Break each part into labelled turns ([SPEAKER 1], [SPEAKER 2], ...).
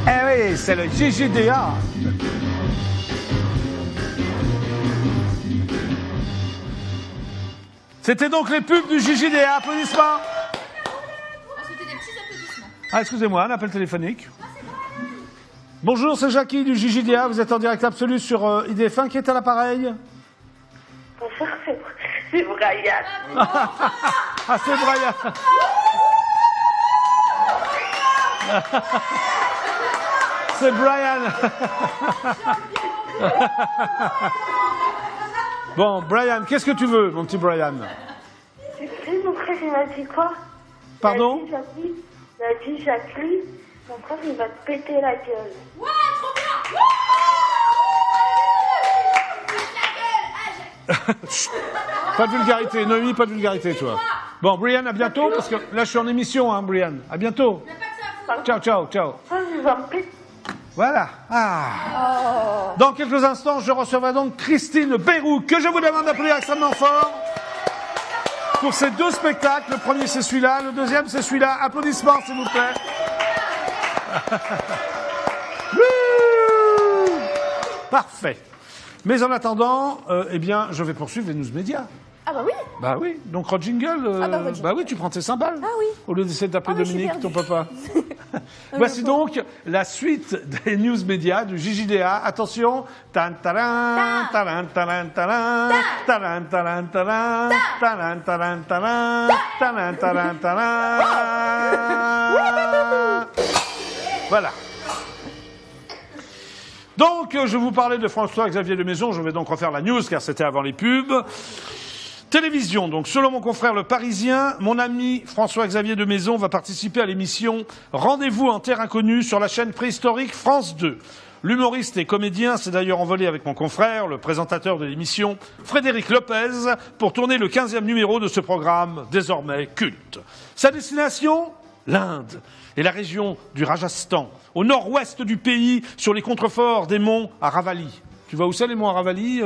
[SPEAKER 1] Eh oui, c'est le JJDA. C'était donc les pubs du JJDA. Applaudissements.
[SPEAKER 2] C'était des petits applaudissements.
[SPEAKER 1] Ah, excusez-moi, un appel téléphonique. Bonjour, c'est Jackie du JJDA. Vous êtes en direct absolu sur IDF1. Qui est à l'appareil?
[SPEAKER 3] Bonjour, c'est Brian.
[SPEAKER 1] Ah, c'est Brian. C'est Brian. Bon, Brian, qu'est-ce que tu veux, mon petit Brian?
[SPEAKER 3] Tu sais, mon frère, il m'a dit quoi?
[SPEAKER 1] Pardon?
[SPEAKER 3] Il a dit, Jacqueline, mon frère, il va te péter la gueule.
[SPEAKER 2] Ouais, trop bien.
[SPEAKER 1] Pas de vulgarité, Noémie, pas de vulgarité, toi. Bon, Brian, à bientôt, parce que là, je suis en émission, hein, Brian. À bientôt. Ciao, ciao, ciao.
[SPEAKER 3] Ça, il va me péter.
[SPEAKER 1] Voilà. Ah. Dans quelques instants, je recevrai donc Christine Bérou, que je vous demande d'applaudir extrêmement fort pour ces deux spectacles. Le premier, c'est celui-là. Le deuxième, c'est celui-là. Applaudissements, s'il vous plaît. Parfait. Mais en attendant, eh bien, je vais poursuivre les news médias.
[SPEAKER 4] Ah bah oui.
[SPEAKER 1] Bah oui, donc Jingle, bah oui, tu prends tes cymbales.
[SPEAKER 4] Ah oui.
[SPEAKER 1] Au lieu d'essayer d'appeler
[SPEAKER 4] Oh,
[SPEAKER 1] Dominique, ton papa. Voici donc la suite des news médias du JJDA. Attention. Tan taran, taran, taran, taran, taran, taran, taran, taran, taran, taran, taran, taran, taran. Voilà. Donc, je vous parlais de François-Xavier de Maison. Je vais donc refaire la news, car c'était avant les pubs. Télévision, donc selon mon confrère Le Parisien, mon ami François-Xavier de Maison va participer à l'émission Rendez-vous en terre inconnue sur la chaîne préhistorique France 2. L'humoriste et comédien s'est d'ailleurs envolé avec mon confrère, le présentateur de l'émission, Frédéric Lopez, pour tourner le 15e numéro de ce programme désormais culte. Sa destination ? L'Inde et la région du Rajasthan, au nord-ouest du pays, sur les contreforts des monts Aravalli. Tu vois où c'est les monts Aravalli,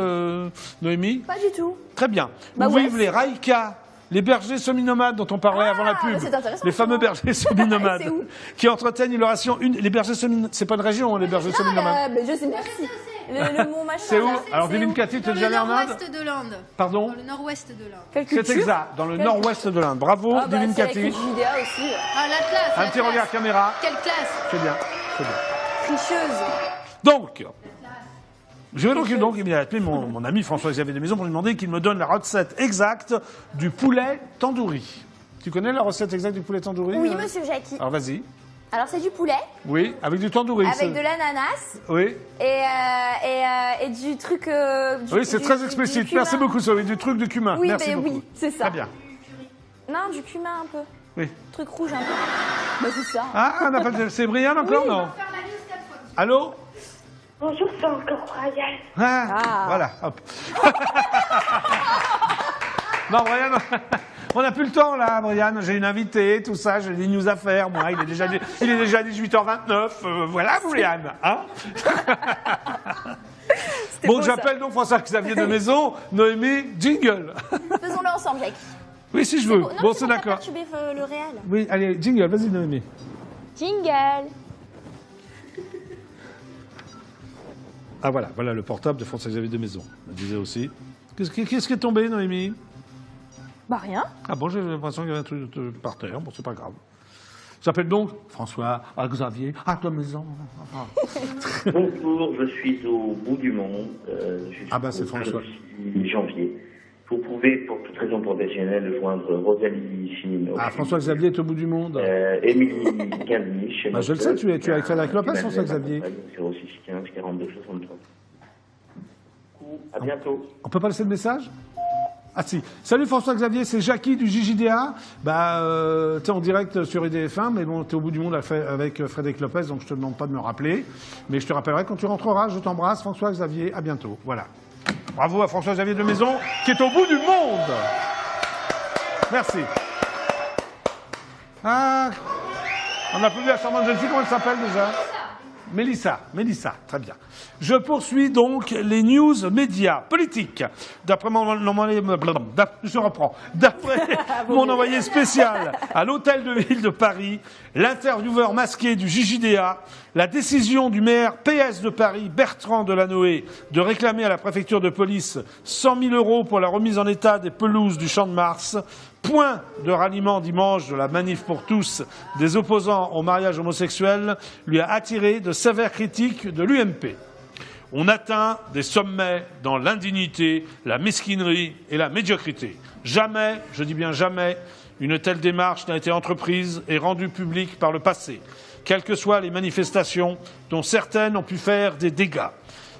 [SPEAKER 1] Noémie?
[SPEAKER 4] Pas du tout.
[SPEAKER 1] Très bien.
[SPEAKER 4] Bah
[SPEAKER 1] Où
[SPEAKER 4] ouais.
[SPEAKER 1] vivent les Raïkas, les bergers semi-nomades dont on parlait avant la pub.
[SPEAKER 4] c'est intéressant,
[SPEAKER 1] Les fameux
[SPEAKER 4] ça.
[SPEAKER 1] bergers semi-nomades
[SPEAKER 4] C'est où
[SPEAKER 1] qui entretiennent une relation. Les bergers semi-nomades, c'est pas une région, hein, les bergers semi-nomades.
[SPEAKER 4] Mais je sais, merci. Le mot machin.
[SPEAKER 1] C'est où?
[SPEAKER 4] là,
[SPEAKER 1] Alors,
[SPEAKER 4] c'est
[SPEAKER 1] Divine
[SPEAKER 4] où
[SPEAKER 1] Cathy, t'es
[SPEAKER 2] Dans
[SPEAKER 1] déjà
[SPEAKER 2] le
[SPEAKER 1] allée en Inde?
[SPEAKER 2] nord-ouest de l'Inde.
[SPEAKER 1] Pardon?
[SPEAKER 2] Dans le nord-ouest de l'Inde.
[SPEAKER 4] Quelle
[SPEAKER 1] C'est
[SPEAKER 4] culture?
[SPEAKER 1] exact, dans le nord-ouest de l'Inde. Bravo,
[SPEAKER 4] Ah bah,
[SPEAKER 1] Divine
[SPEAKER 4] c'est la
[SPEAKER 1] Cathy.
[SPEAKER 4] culture JDA aussi.
[SPEAKER 2] Ah, la classe.
[SPEAKER 1] Un
[SPEAKER 2] la
[SPEAKER 1] petit
[SPEAKER 2] classe.
[SPEAKER 1] regard caméra.
[SPEAKER 2] Quelle classe.
[SPEAKER 1] C'est bien, c'est bien.
[SPEAKER 4] Tricheuse.
[SPEAKER 1] Donc, je vais donc il a appelé mon ami François-Xavier de Maison pour lui demander qu'il me donne la recette exacte du poulet tandoori. Tu connais la recette exacte du poulet tandoori?
[SPEAKER 4] Oui, monsieur Jackie.
[SPEAKER 1] Alors vas-y.
[SPEAKER 4] Alors, c'est du poulet
[SPEAKER 1] Oui, avec du tandoori.
[SPEAKER 4] avec de l'ananas
[SPEAKER 1] Oui,
[SPEAKER 4] et du truc.
[SPEAKER 1] oui, c'est très explicite.
[SPEAKER 4] du cumin.
[SPEAKER 1] Merci beaucoup, Sophie. Du truc de cumin.
[SPEAKER 4] Oui,
[SPEAKER 1] Merci
[SPEAKER 4] mais
[SPEAKER 1] beaucoup.
[SPEAKER 4] oui, c'est ça.
[SPEAKER 1] Très bien.
[SPEAKER 4] Non, du cumin un peu.
[SPEAKER 1] Oui.
[SPEAKER 4] Truc rouge un peu. Bah, c'est ça.
[SPEAKER 1] Ah, on appelle c'est Brian encore,
[SPEAKER 4] Oui.
[SPEAKER 1] non? Allô?
[SPEAKER 3] Bonjour, c'est encore Brian.
[SPEAKER 1] Ah. Voilà, hop. Non, Brian, on n'a plus le temps, là, Brian. J'ai une invitée, tout ça, j'ai des news à faire, moi. Il est déjà 18h29. Voilà, Brian. Hein? Bon,
[SPEAKER 4] beau,
[SPEAKER 1] j'appelle donc François-Xavier de Maison, Noémie, jingle.
[SPEAKER 4] Faisons-le ensemble, Jackie.
[SPEAKER 1] Oui, si je veux.
[SPEAKER 4] Non,
[SPEAKER 1] Bon,
[SPEAKER 4] c'est
[SPEAKER 1] c'est
[SPEAKER 4] pour pas
[SPEAKER 1] d'accord.
[SPEAKER 4] perturber le réel.
[SPEAKER 1] Oui, allez, jingle, vas-y, Noémie.
[SPEAKER 4] Jingle.
[SPEAKER 1] Ah, voilà le portable de François-Xavier de Maison. On disait aussi. Qu'est-ce qui est tombé, Noémie?
[SPEAKER 4] Bah, rien.
[SPEAKER 1] Ah bon, j'ai l'impression qu'il y avait un truc par terre. Bon, c'est pas grave. J'appelle donc François-Xavier de Maison.
[SPEAKER 5] Bonjour, je suis au bout du monde.
[SPEAKER 1] Ah bah, c'est François.
[SPEAKER 5] 6 janvier. Vous pouvez, pour toute raison professionnelle, joindre Rosalie Chimino.
[SPEAKER 1] Ah, François-Xavier est au bout du monde.
[SPEAKER 5] Émilie Guindemy, chez
[SPEAKER 1] Bah, je le sais, tu es avec Frédéric Lopez, François-Xavier.
[SPEAKER 5] 06 15 42 63. À bientôt.
[SPEAKER 1] On peut pas laisser le message? Ah si. Salut François-Xavier, c'est Jackie du JJDA. Bah, t'es en direct sur IDF1, mais bon, t'es au bout du monde avec Frédéric Lopez, donc je te demande pas de me rappeler. Mais je te rappellerai quand tu rentreras. Je t'embrasse, François-Xavier. À bientôt. Voilà. Bravo à François-Xavier de Maison, qui est au bout du monde. Merci. Ah, on a plus vu la charmante jeune fille, comment elle s'appelle déjà? Mélissa, très bien. Je poursuis donc les news médias politiques. D'après mon envoyé spécial à l'hôtel de ville de Paris, l'intervieweur masqué du JJDA, la décision du maire PS de Paris, Bertrand Delanoë, de réclamer à la préfecture de police 100 000 € pour la remise en état des pelouses du Champ de Mars, point de ralliement dimanche de la manif pour tous des opposants au mariage homosexuel, lui a attiré de sévères critiques de l'UMP. On atteint des sommets dans l'indignité, la mesquinerie et la médiocrité. Jamais, je dis bien jamais, une telle démarche n'a été entreprise et rendue publique par le passé, quelles que soient les manifestations dont certaines ont pu faire des dégâts.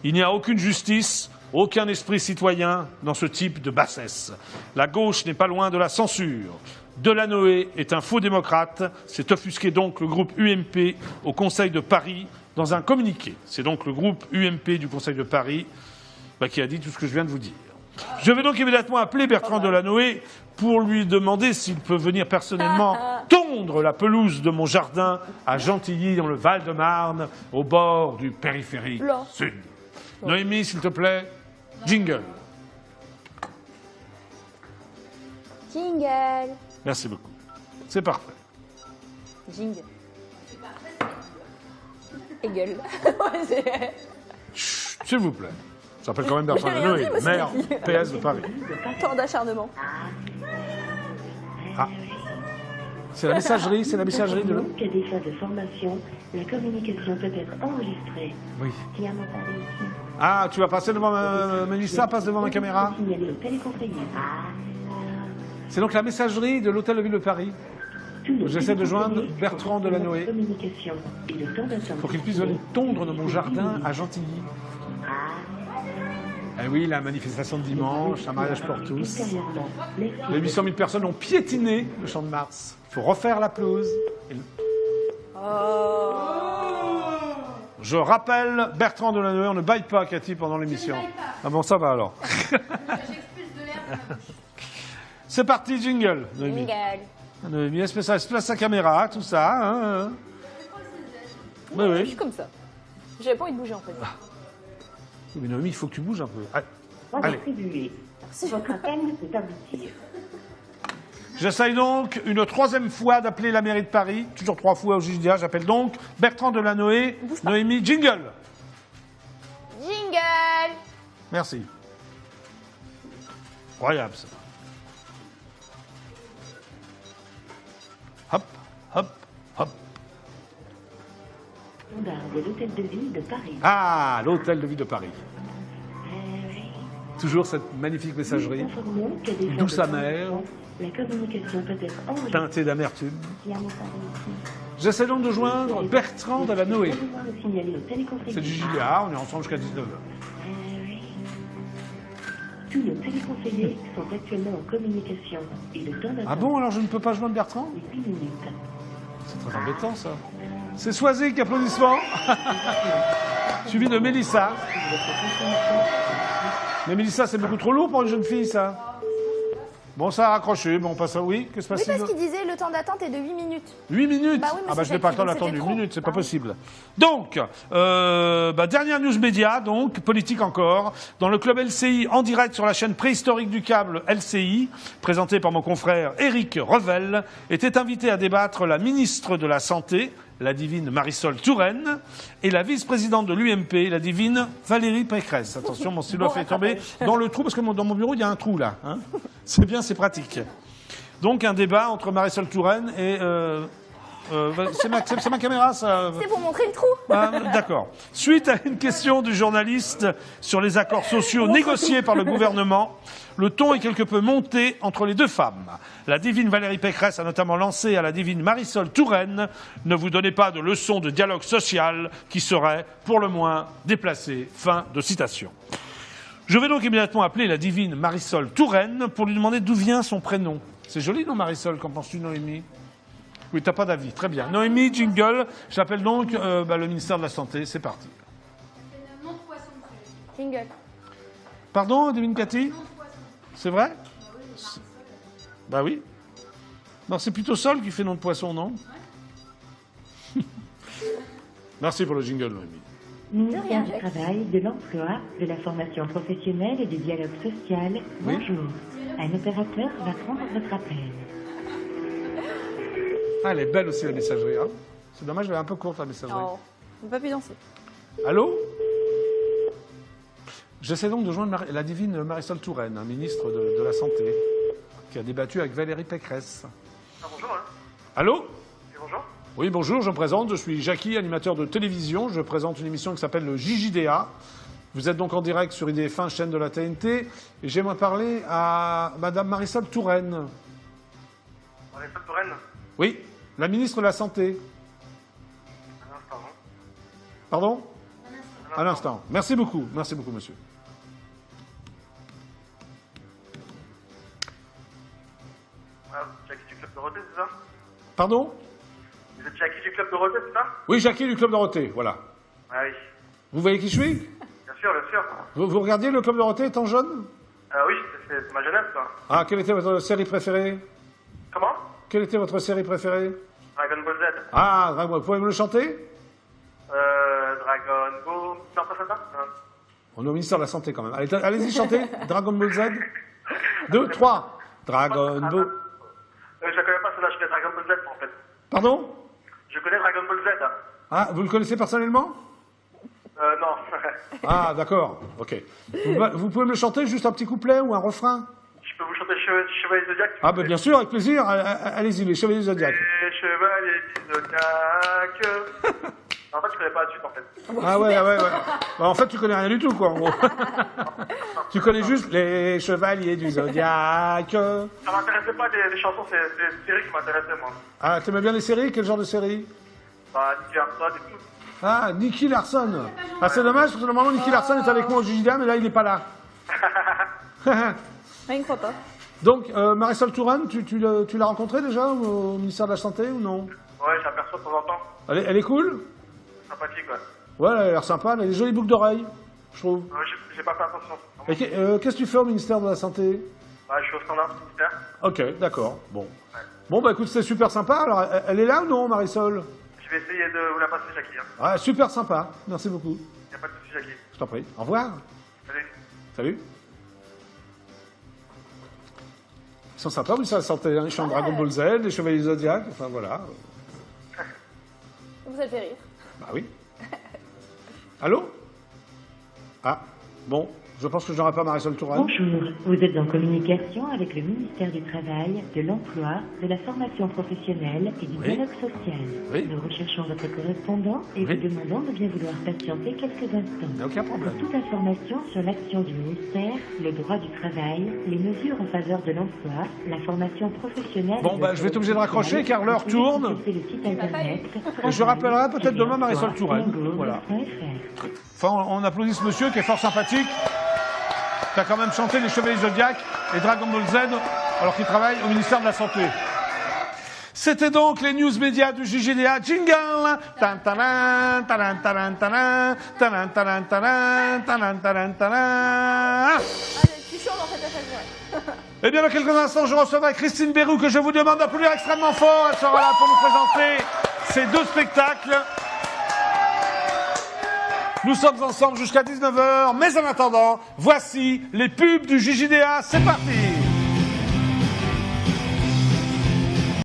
[SPEAKER 1] Il n'y a aucune justice, aucun esprit citoyen dans ce type de bassesse. La gauche n'est pas loin de la censure. Delanoë est un faux démocrate, s'est offusqué donc le groupe UMP au Conseil de Paris dans un communiqué. C'est donc le groupe UMP du Conseil de Paris qui a dit tout ce que je viens de vous dire. Je vais donc immédiatement appeler Bertrand Delanoë pour lui demander s'il peut venir personnellement tondre la pelouse de mon jardin à Gentilly, dans le Val-de-Marne, au bord du périphérique sud. Noémie, s'il te plaît, jingle.
[SPEAKER 4] Jingle.
[SPEAKER 1] Merci beaucoup. C'est parfait.
[SPEAKER 4] Jingle. Et gueule. Ouais, c'est-
[SPEAKER 1] Chut, s'il vous plaît. Ça s'appelle quand même Bertrand
[SPEAKER 4] J'ai rien
[SPEAKER 1] Delanoë,
[SPEAKER 4] dit, mais
[SPEAKER 1] maire
[SPEAKER 4] c'est dit.
[SPEAKER 1] PS de Paris.
[SPEAKER 4] Tant d'acharnement.
[SPEAKER 1] Ah. C'est la messagerie de l'homme.
[SPEAKER 3] Qu'à des fins de formation, la communication peut être enregistrée.
[SPEAKER 1] Oui.
[SPEAKER 3] Tiens, mon pari ici.
[SPEAKER 1] Ah, tu vas passer devant Mélissa, passe devant ma caméra.
[SPEAKER 3] Signaler au téléconseiller.
[SPEAKER 1] C'est donc la messagerie de l'hôtel de ville de Paris. J'essaie de joindre Bertrand Delanoë
[SPEAKER 3] Communication et le temps d'attente.
[SPEAKER 1] pour qu'il puisse venir tondre dans mon jardin à Gentilly. Eh oui, la manifestation de dimanche, un mariage pour tous.
[SPEAKER 3] Ultérieurement, merci.
[SPEAKER 1] Les 800 000 personnes ont piétiné le Champ de Mars. Il faut refaire la pelouse. Je rappelle Bertrand Delanoë, on ne baille pas Cathy pendant l'émission.
[SPEAKER 2] Je ne baille pas.
[SPEAKER 1] Ah bon, ça va alors.
[SPEAKER 2] J'expulse de l'air de ma bouche.
[SPEAKER 1] C'est parti, jingle, Noémie.
[SPEAKER 4] Jingle.
[SPEAKER 1] Noémie, place sa caméra, tout ça. Hein. Oui,
[SPEAKER 4] Je
[SPEAKER 1] oui.
[SPEAKER 4] suis comme ça. J'avais pas envie de bouger en fait.
[SPEAKER 1] Mais Noémie, il faut que tu bouges un peu. Allez.
[SPEAKER 3] Redistribué. Votre appel peut aboutir.
[SPEAKER 1] J'essaye donc une troisième fois d'appeler la mairie de Paris, toujours 3 fois au JDA. J'appelle donc Bertrand Delanoë. Noémie, jingle.
[SPEAKER 4] Jingle.
[SPEAKER 1] Merci. Incroyable ça. Hop, hop, hop.
[SPEAKER 3] Standard de l'hôtel de ville de Paris.
[SPEAKER 1] Ah, l'hôtel de ville de Paris. Toujours cette magnifique messagerie,
[SPEAKER 3] Informons qu'à des fins
[SPEAKER 1] douce
[SPEAKER 3] de
[SPEAKER 1] amère,
[SPEAKER 3] formation, la communication peut être enregistrée.
[SPEAKER 1] teintée d'amertume.
[SPEAKER 3] Tiens, mon pari ici.
[SPEAKER 1] J'essaie donc de joindre Bertrand Delanoë.
[SPEAKER 3] Besoin de signaler au téléconseiller.
[SPEAKER 1] C'est du JDA, on est ensemble jusqu'à 19h.
[SPEAKER 3] Tous nos téléconseillers sont actuellement en communication et le temps d'attente
[SPEAKER 1] Ah bon, alors je ne peux pas joindre Bertrand?
[SPEAKER 3] est 8 minutes.
[SPEAKER 1] C'est très embêtant ça. C'est Soisic, applaudissements. Suivi de Mélissa. Mais Mélissa, c'est beaucoup trop lourd pour une jeune fille, ça. Bon, ça a raccroché. Bon, on passe à oui. Que se
[SPEAKER 4] Oui,
[SPEAKER 1] passe-t-il?
[SPEAKER 4] parce qu'il disait le temps d'attente est de 8 minutes.
[SPEAKER 1] 8 minutes.
[SPEAKER 4] Bah oui, mais
[SPEAKER 1] Ah bah
[SPEAKER 4] c'est
[SPEAKER 1] je n'ai pas le temps
[SPEAKER 4] donc
[SPEAKER 1] d'attendre
[SPEAKER 4] c'était
[SPEAKER 1] 8
[SPEAKER 4] trop.
[SPEAKER 1] minutes, c'est pas
[SPEAKER 4] Bah oui.
[SPEAKER 1] possible. Donc, dernière news média, donc, politique encore. Dans le club LCI, en direct sur la chaîne préhistorique du câble LCI, présentée par mon confrère Éric Revel, était invité à débattre la ministre de la Santé, la divine Marisol Touraine, et la vice-présidente de l'UMP, la divine Valérie Pécresse. Attention, mon stylo a fait tomber dans le trou, parce que dans mon bureau, il y a un trou là. Hein. C'est bien, c'est pratique. Donc un débat entre Marisol Touraine et... c'est ma caméra, ça.
[SPEAKER 4] C'est pour montrer le trou.
[SPEAKER 1] Ah, d'accord. Suite à une question du journaliste sur les accords sociaux négociés par le gouvernement, le ton est quelque peu monté entre les deux femmes. La divine Valérie Pécresse a notamment lancé à la divine Marisol Touraine « Ne vous donnez pas de leçons de dialogue social qui seraient, pour le moins, déplacées ». Fin de citation. Je vais donc immédiatement appeler la divine Marisol Touraine pour lui demander d'où vient son prénom. C'est joli, non, Marisol? Qu'en penses-tu, Noémie? Oui, t'as pas d'avis. Très bien. Noémie, jingle. J'appelle donc le ministère de la Santé. C'est parti.
[SPEAKER 2] C'est le nom de poisson prévu.
[SPEAKER 4] Jingle.
[SPEAKER 1] Pardon, Divine Cathy?
[SPEAKER 2] Nom de poisson.
[SPEAKER 1] C'est vrai?
[SPEAKER 2] Marisol.
[SPEAKER 1] Bah oui. Non, c'est plutôt Sol qui fait nom de poisson, non? Merci pour le jingle, Noémie.
[SPEAKER 6] Ministère du Travail, de l'Emploi, de la Formation professionnelle et du dialogue social.
[SPEAKER 1] Oui.
[SPEAKER 6] Bonjour. Un opérateur va prendre votre appel.
[SPEAKER 1] Ah, elle est belle aussi, la messagerie. Hein. C'est dommage, elle est un peu courte, la messagerie.
[SPEAKER 4] Oh, on ne peut pas plus danser.
[SPEAKER 1] Allô? J'essaie donc de joindre la divine Marisol Touraine, un ministre de la Santé, qui a débattu avec Valérie Pécresse.
[SPEAKER 7] Ah, bonjour. Hein.
[SPEAKER 1] Allô?
[SPEAKER 7] Et bonjour.
[SPEAKER 1] Oui, bonjour, je me présente. Je suis Jackie, animateur de télévision. Je présente une émission qui s'appelle le JJDA. Vous êtes donc en direct sur IDF1, chaîne de la TNT. Et j'aimerais parler à Madame Marisol Touraine.
[SPEAKER 7] Marisol Touraine.
[SPEAKER 1] Oui, la ministre de la Santé.
[SPEAKER 7] Un instant. Hein.
[SPEAKER 1] Pardon? À l'instant. Merci beaucoup, monsieur.
[SPEAKER 7] Ah, Jackie du Club Dorothée, c'est ça?
[SPEAKER 1] Pardon?
[SPEAKER 7] Vous êtes Jackie du Club Dorothée, c'est ça?
[SPEAKER 1] Oui, Jackie du Club Dorothée, voilà.
[SPEAKER 7] Ah oui.
[SPEAKER 1] Vous voyez qui je suis?
[SPEAKER 7] Bien sûr, bien sûr.
[SPEAKER 1] Vous regardiez le Club Dorothée étant jeune?
[SPEAKER 7] Oui, c'est ma jeunesse, ça.
[SPEAKER 1] Ah, quelle était votre série préférée?
[SPEAKER 7] Comment?
[SPEAKER 1] Quelle était votre série préférée?
[SPEAKER 7] Dragon Ball Z.
[SPEAKER 1] Ah, Dragon Ball. Vous pouvez me le chanter?
[SPEAKER 7] Dragon Ball... Non, pas ça?
[SPEAKER 1] On est au ministère de la Santé quand même. Allez-y, chantez. Dragon Ball Z. 2, 3. Dragon Ball.
[SPEAKER 7] Je la connais pas, celle-là, je connais Dragon Ball Z, en fait.
[SPEAKER 1] Pardon?
[SPEAKER 7] Je connais Dragon Ball Z.
[SPEAKER 1] Ah, vous le connaissez personnellement?
[SPEAKER 7] Non.
[SPEAKER 1] Ah, d'accord. Ok. Vous pouvez me le chanter, juste un petit couplet ou un refrain?
[SPEAKER 7] Je peux vous chanter Chevalier Zodiac?
[SPEAKER 1] Ah, ben bien sûr, avec plaisir. Allez-y, les Chevaliers Zodiac.
[SPEAKER 7] Les Chevaliers du Zodiac. En fait, je connais pas la suite, en fait.
[SPEAKER 1] Ah ouais. Bah, en fait, tu connais rien du tout, quoi, en gros. Tu connais juste les Chevaliers du Zodiac.
[SPEAKER 7] Ça m'intéressait pas les chansons, c'est les séries qui m'intéressaient, moi.
[SPEAKER 1] Ah, t'aimais bien les séries? Quel genre de série?
[SPEAKER 7] Bah, Nicky Larson et tout.
[SPEAKER 1] Ah, Nicky Larson. Ah, c'est dommage, parce que normalement, Nicky Larson est avec moi au JJDA, mais là, il n'est pas là.
[SPEAKER 4] Il ne croit pas.
[SPEAKER 1] Donc, Marisol Touraine, tu l'as rencontrée déjà au ministère de la Santé ou non?
[SPEAKER 7] Ouais, je l'aperçois de temps en temps.
[SPEAKER 1] Elle est cool?
[SPEAKER 7] Sympathique, ouais.
[SPEAKER 1] Ouais, elle a l'air sympa, elle a des jolies boucles d'oreilles, je trouve.
[SPEAKER 7] J'ai pas fait attention.
[SPEAKER 1] Et qu'est-ce que tu fais au ministère de la Santé?
[SPEAKER 7] Bah, je suis au standard du ministère.
[SPEAKER 1] Ok, d'accord, bon. Bon, bah écoute, c'est super sympa. Alors, elle est là ou non, Marisol?
[SPEAKER 7] Je vais essayer de vous la passer, Jackie. Hein.
[SPEAKER 1] Ah, super sympa, merci beaucoup.
[SPEAKER 7] Y a pas de soucis, Jackie.
[SPEAKER 1] Je t'en prie. Au revoir.
[SPEAKER 7] Salut.
[SPEAKER 1] Salut. Ils sont sympas, oui, ça, la santé. Hein. Ils chantent Dragon Ball Z, les Chevaliers Zodiac, enfin voilà.
[SPEAKER 4] Vous avez fait rire.
[SPEAKER 1] Bah oui. Allô? Ah, bon, je pense que je n'aurai pas Marisol Touraine.
[SPEAKER 6] Bonjour. Vous êtes en communication avec le ministère du Travail, de l'Emploi, de la Formation professionnelle et du dialogue social.
[SPEAKER 1] Oui.
[SPEAKER 6] Nous recherchons votre correspondant et
[SPEAKER 1] Oui.
[SPEAKER 6] vous demandons de bien vouloir patienter quelques instants.
[SPEAKER 1] Il n'y a aucun problème.
[SPEAKER 6] Pour toute information sur l'action du ministère, le droit du travail, les mesures en faveur de l'emploi, la formation professionnelle...
[SPEAKER 1] Bon, bah, je vais être obligé de raccrocher car l'heure tourne.
[SPEAKER 6] Le site internet,
[SPEAKER 1] Et je rappellerai peut-être demain Marisol Touraine. Voilà.
[SPEAKER 6] .fr.
[SPEAKER 1] Enfin, on applaudit ce monsieur qui est fort sympathique, qui a quand même chanté les Chevaliers Zodiac et Dragon Ball Z, alors qu'il travaille au ministère de la Santé. C'était donc les news médias du JJDA. Jingle! Tan-taran, taran, taran, taran, taran, taran, taran, taran, taran, taran.
[SPEAKER 4] Allez, tu chantes en fait à chaque fois.
[SPEAKER 1] Eh bien, dans quelques instants, je recevrai Christine Bérou, que je vous demande d'applaudir extrêmement fort. Elle sera là pour nous présenter ces deux spectacles. Nous sommes ensemble jusqu'à 19h, mais en attendant, voici les pubs du JJDA. C'est parti!